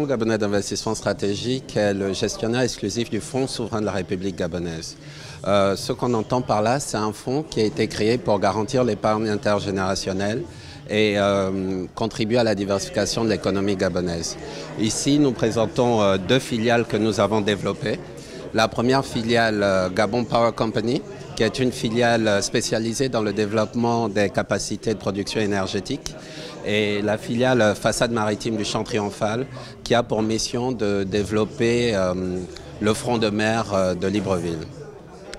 Fonds gabonais d'investissement stratégique est le gestionnaire exclusif du Fonds souverain de la République gabonaise. Ce qu'on entend par là, c'est un fonds qui a été créé pour garantir l'épargne intergénérationnelle et contribuer à la diversification de l'économie gabonaise. Ici, nous présentons deux filiales que nous avons développées. La première filiale, Gabon Power Company, qui est une filiale spécialisée dans le développement des capacités de production énergétique, et la filiale Façade Maritime du Champ Triomphal, qui a pour mission de développer le front de mer de Libreville.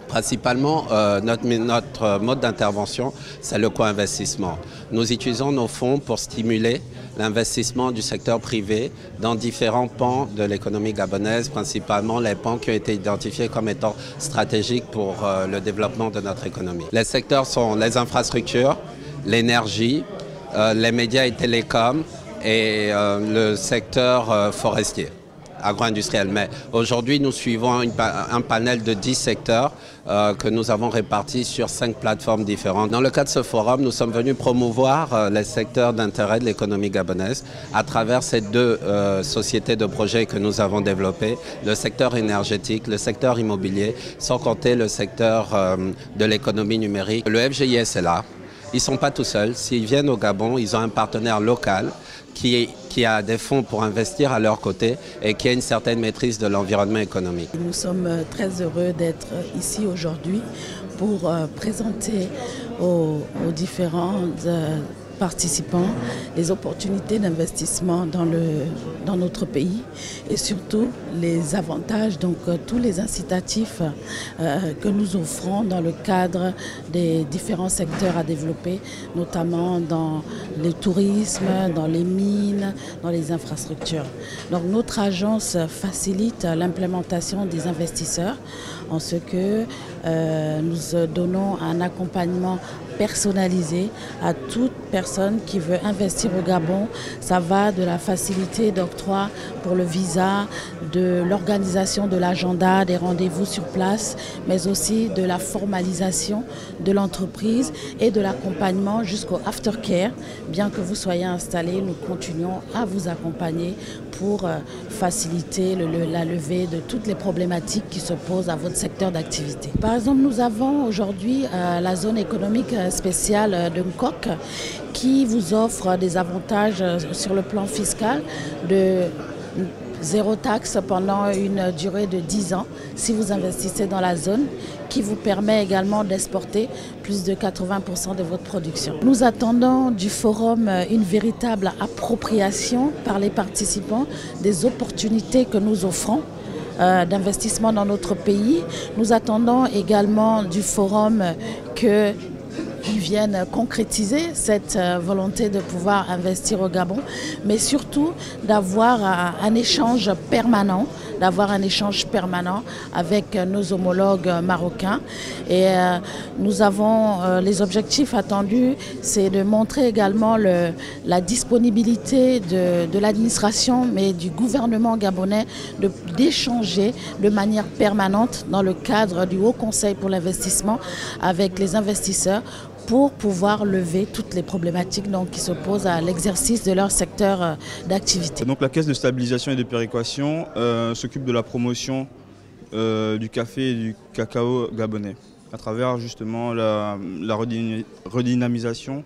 Principalement, notre mode d'intervention, c'est le co-investissement. Nous utilisons nos fonds pour stimuler l'investissement du secteur privé dans différents pans de l'économie gabonaise, principalement les pans qui ont été identifiés comme étant stratégiques pour le développement de notre économie. Les secteurs sont les infrastructures, l'énergie, les médias et télécoms et le secteur forestier, agro-industriel. Mais aujourd'hui, nous suivons un panel de 10 secteurs que nous avons répartis sur 5 plateformes différentes. Dans le cadre de ce forum, nous sommes venus promouvoir les secteurs d'intérêt de l'économie gabonaise à travers ces deux sociétés de projets que nous avons développées, le secteur énergétique, le secteur immobilier, sans compter le secteur de l'économie numérique. Le FGIS est là. Ils ne sont pas tout seuls. S'ils viennent au Gabon, ils ont un partenaire local qui a des fonds pour investir à leur côté et qui a une certaine maîtrise de l'environnement économique. Nous sommes très heureux d'être ici aujourd'hui pour présenter aux différents participants les opportunités d'investissement dans notre pays et surtout les avantages, donc tous les incitatifs que nous offrons dans le cadre des différents secteurs à développer, notamment dans le tourisme, dans les mines, dans les infrastructures. Donc notre agence facilite l'implémentation des investisseurs en ce que nous donnons un accompagnement personnalisé à toute personne qui veut investir au Gabon. Ça va de la facilité d'octroi pour le visa, de l'organisation de l'agenda, des rendez-vous sur place, mais aussi de la formalisation de l'entreprise et de l'accompagnement jusqu'au aftercare. Bien que vous soyez installé, nous continuons à vous accompagner pour faciliter la levée de toutes les problématiques qui se posent à votre secteur d'activité. Par exemple, nous avons aujourd'hui la zone économique spéciale de Nkok qui vous offre des avantages sur le plan fiscal de zéro taxe pendant une durée de 10 ans si vous investissez dans la zone, qui vous permet également d'exporter plus de 80% de votre production. Nous attendons du forum une véritable appropriation par les participants des opportunités que nous offrons d'investissement dans notre pays. Nous attendons également du forum qu'ils viennent concrétiser cette volonté de pouvoir investir au Gabon, mais surtout d'avoir un échange permanent, avec nos homologues marocains. Et nous avons les objectifs attendus, c'est de montrer également la disponibilité de l'administration, mais du gouvernement gabonais, d'échanger de manière permanente dans le cadre du Haut Conseil pour l'investissement avec les investisseurs pour pouvoir lever toutes les problématiques qui se posent à l'exercice de leur secteur d'activité. Donc la Caisse de stabilisation et de péréquation s'occupe de la promotion du café et du cacao gabonais à travers justement la redynamisation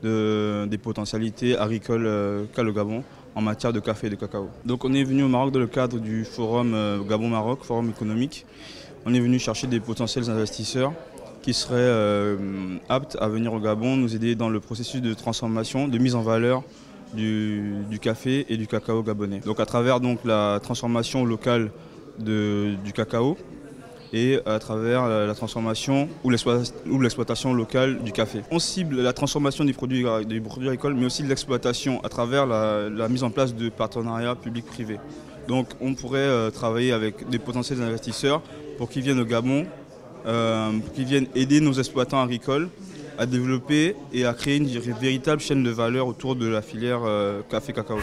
des potentialités agricoles qu'a le Gabon en matière de café et de cacao. Donc on est venu au Maroc dans le cadre du forum Gabon-Maroc, forum économique. On est venu chercher des potentiels investisseurs qui seraient aptes à venir au Gabon, nous aider dans le processus de transformation, de mise en valeur du café et du cacao gabonais. Donc à travers la transformation locale du cacao et à travers la transformation ou l'exploitation locale du café. On cible la transformation des produits agricoles, mais aussi l'exploitation à travers la mise en place de partenariats publics-privés. Donc on pourrait travailler avec des potentiels investisseurs pour qu'ils viennent au Gabon, qui viennent aider nos exploitants agricoles à développer et à créer une véritable chaîne de valeur autour de la filière café-cacao.